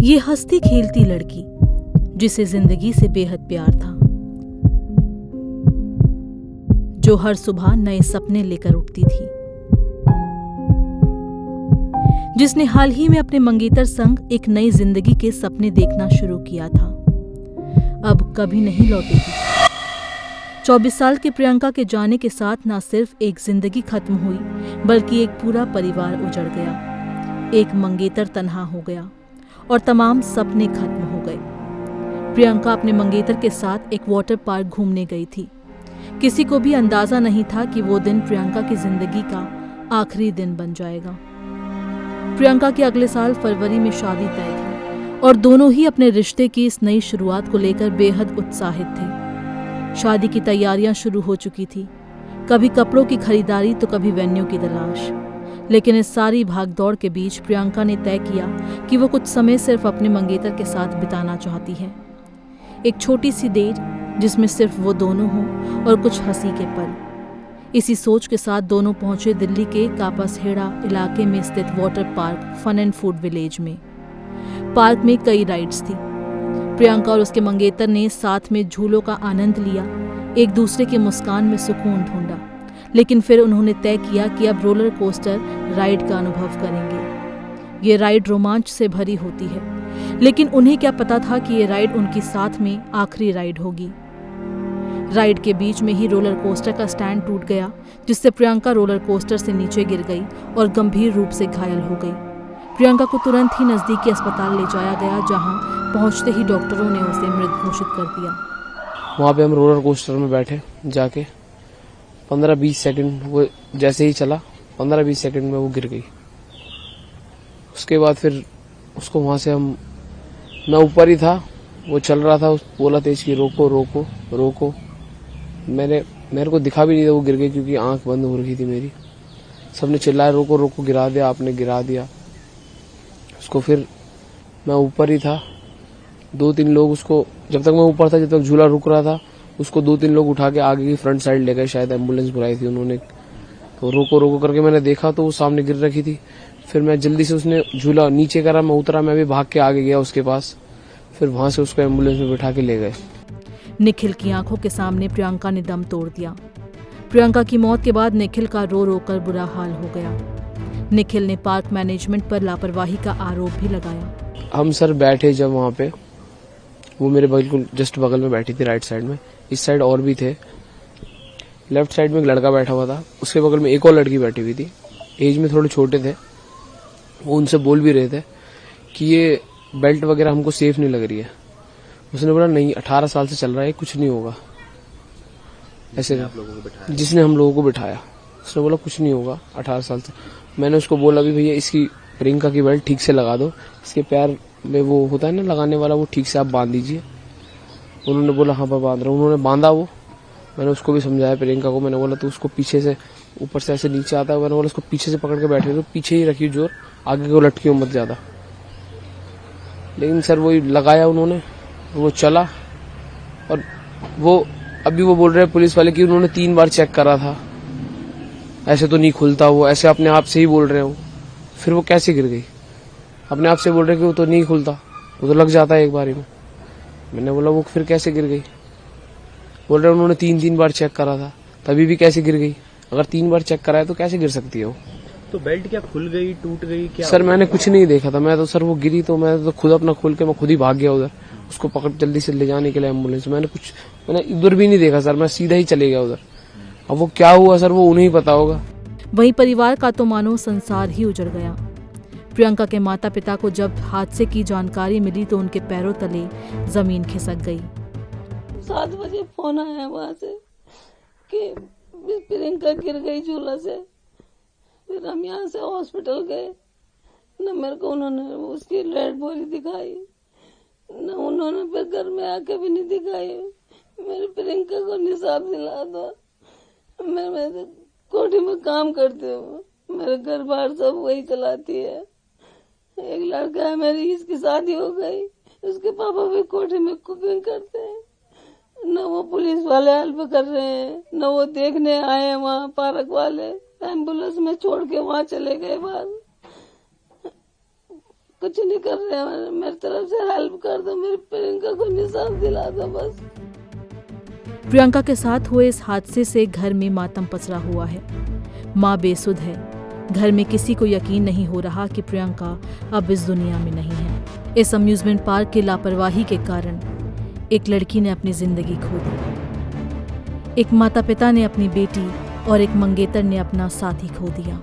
ये हंसती खेलती लड़की जिसे जिंदगी से बेहद प्यार था, जो हर सुबह नए सपने लेकर उठती थी, जिसने हाल ही में अपने मंगेतर संग एक नई जिंदगी के सपने देखना शुरू किया था, अब कभी नहीं लौटेगी। 24 साल की प्रियंका के जाने के साथ न सिर्फ एक जिंदगी खत्म हुई, बल्कि एक पूरा परिवार उजड़ गया। एक मंगेतर तन्हा हो गया और तमाम सपने खत्म हो गए। प्रियंका अपने मंगेतर के साथ एक वाटर पार्क घूमने गई थी। किसी को भी अंदाजा नहीं था कि वो दिन प्रियंका की जिंदगी का आखिरी दिन बन जाएगा। प्रियंका की अगले साल फरवरी में शादी तय थी और दोनों ही अपने रिश्ते की इस नई शुरुआत को लेकर बेहद उत्साहित थे। शादी की तैयारियां शुरू हो चुकी थी, कभी कपड़ों की खरीदारी तो कभी वेन्यू की तलाश। लेकिन इस सारी भागदौड़ के बीच प्रियंका ने तय किया कि वो कुछ समय सिर्फ अपने मंगेतर के साथ बिताना चाहती है। एक छोटी सी डेट जिसमें सिर्फ वो दोनों हों और कुछ हंसी के पल। इसी सोच के साथ दोनों पहुंचे दिल्ली के कापसहेड़ा इलाके में स्थित water park fun and food village में। पार्क में कई राइड्स थी। प्रियंका और उसके मंगेतर ने साथ में झूलों का आनंद लिया, एक दूसरे की मुस्कान में सुकून ढूंढा। लेकिन फिर उन्होंने तय किया कि अब रोलर कोस्टर राइड का अनुभव करेंगे। ये राइड रोमांच से भरी होती है, लेकिन उन्हें क्या पता था कि ये राइड उनकी साथ में आखिरी राइड होगी। राइड के बीच में ही रोलर कोस्टर का स्टैंड टूट गया, जिससे प्रियंका रोलर कोस्टर से नीचे गिर गई और गंभीर रूप से घायल हो गई। प्रियंका को तुरंत ही नजदीकी अस्पताल ले जाया गया, जहां पहुंचते ही डॉक्टरों ने उसे मृत घोषित कर दिया। वहाँ पे हम रोलर कोस्टर में बैठे, जाके 15-20 सेकंड वो जैसे ही चला, 15-20 सेकंड में वो गिर गई। उसके बाद फिर उसको वहां से मैं ऊपर ही था, वो चल रहा था, बोला तेज की रोको रोको रोको। मेरे को दिखा भी नहीं था वो गिर गई, क्योंकि आंख बंद हो रही थी मेरी। सबने चिल्लाया रोको रोको, गिरा दिया आपने, गिरा दिया उसको। फिर मैं ऊपर ही था, 2-3 लोग उसको, जब तक मैं ऊपर था, जब तक झूला रुक रहा था, उसको 2-3 लोग उठा के आगे की फ्रंट साइड ले गए, शायद एम्बुलेंस बुलाई थी उन्होंने। तो रोको रोको करके मैंने देखा तो वो सामने गिर रखी थी। फिर मैं जल्दी से, उसने झूला नीचे करा, मैं उतरा, मैं भी भाग के आगे गया उसके पास। फिर वहां से उसको एम्बुलेंस में बिठा के ले गए। निखिल की आंखों के सामने प्रियंका ने दम तोड़ दिया। प्रियंका की मौत के बाद निखिल का रो रो कर बुरा हाल हो गया। निखिल ने पार्क मैनेजमेंट पर लापरवाही का आरोप भी लगाया। हम सर बैठे जब वहां पे, वो मेरे बिल्कुल जस्ट बगल में बैठी थी, राइट साइड में। इस साइड और भी थे। लेफ्ट साइड में एक लड़का बैठा हुआ था, उसके बगल में एक और लड़की बैठी हुई थी। एज में थोड़े छोटे थे। वो उनसे बोल भी रहे थे कि ये बेल्ट वगैरह हमको सेफ नहीं लग रही है। उसने बोला नहीं, 18 साल से चल रहा है, कुछ नहीं होगा। ऐसे जिसने हम लोगों को बिठाया, उसने बोला कुछ नहीं होगा 18 साल से। मैंने उसको बोला भी भैया इसकी प्रियंका की बेल्ट ठीक से लगा दो, इसके पैर में वो होता है ना लगाने वाला, वो ठीक से आप बांध दीजिए। उन्होंने बोला हाँ मैं बांध रहा हूँ। उन्होंने बांधा वो। मैंने उसको भी समझाया प्रियंका को, मैंने बोला तो उसको पीछे से, ऊपर से ऐसे नीचे आता है, मैंने बोला उसको पीछे से पकड़ के बैठे, तो पीछे ही रखी जोर, आगे को लटकी मत ज्यादा। लेकिन सर वही लगाया उन्होंने, वो चला। और वो अभी वो बोल रहे हैं पुलिस वाले कि उन्होंने 3 बार चेक करा था, ऐसे तो नहीं खुलता। वो ऐसे अपने आप से ही बोल रहे हो। फिर वो कैसे गिर गई? अपने आप से बोल रहे कि वो तो नहीं खुलता, वो तो लग जाता है एक बारी में। मैंने बोला वो फिर कैसे गिर गई? बोल रहे उन्होंने 3 बार चेक करा था, तभी भी कैसे गिर गई? अगर 3 बार चेक करा है तो कैसे गिर सकती है वो? तो बेल्ट क्या खुल गई, टूट गई, क्या? सर मैंने कुछ नहीं देखा था। मैं तो सर वो गिरी तो मैं तो खुद अपना खोल के मैं खुद ही भाग गया उधर, उसको पकड़ जल्दी से ले जाने के लिए एम्बुलेंस। मैंने इधर भी नहीं देखा सर, मैं सीधा ही चले गया उधर। अब वो क्या हुआ सर, वो उन्हें ही पता होगा। वहीं परिवार का तो मानो संसार ही उजड़ गया। प्रियंका के माता पिता को जब हादसे की जानकारी मिली तो उनके पैरों तले जमीन खिसक गई। 7 बजे फोन आया वहां से कि प्रियंका गिर गई झूला से। फिर हम यहाँ से हॉस्पिटल गए, न मेरे को उन्होंने उसकी डेड बॉडी दिखाई, न उन्होंने फिर घर में आके भी नहीं दिखाई। मेरी प्रियंका को निसाब दिला दो। मैं कोठी में काम करती हूँ, मेरे घर बार सब वही चलाती है। एक लड़का है मेरी, इसकी शादी हो गई, उसके पापा भी कोठी में कुकिंग करते हैं। न वो पुलिस वाले हेल्प कर रहे हैं, न वो देखने आए हैं वहाँ पार्क वाले। एम्बुलेंस में छोड़ के वहाँ चले गए बाहर। कुछ नहीं कर रहे हैं, मेरी तरफ से हेल्प कर दो, मेरी प्रियंका को निशान दिला दो बस। प्रियंका के साथ हुए इस हादसे से घर में मातम पसरा हुआ है। मां बेसुध है। घर में किसी को यकीन नहीं हो रहा कि प्रियंका अब इस दुनिया में नहीं है। इस अम्यूजमेंट पार्क की लापरवाही के कारण एक लड़की ने अपनी जिंदगी खो दी। एक माता पिता ने अपनी बेटी और एक मंगेतर ने अपना साथी खो दिया।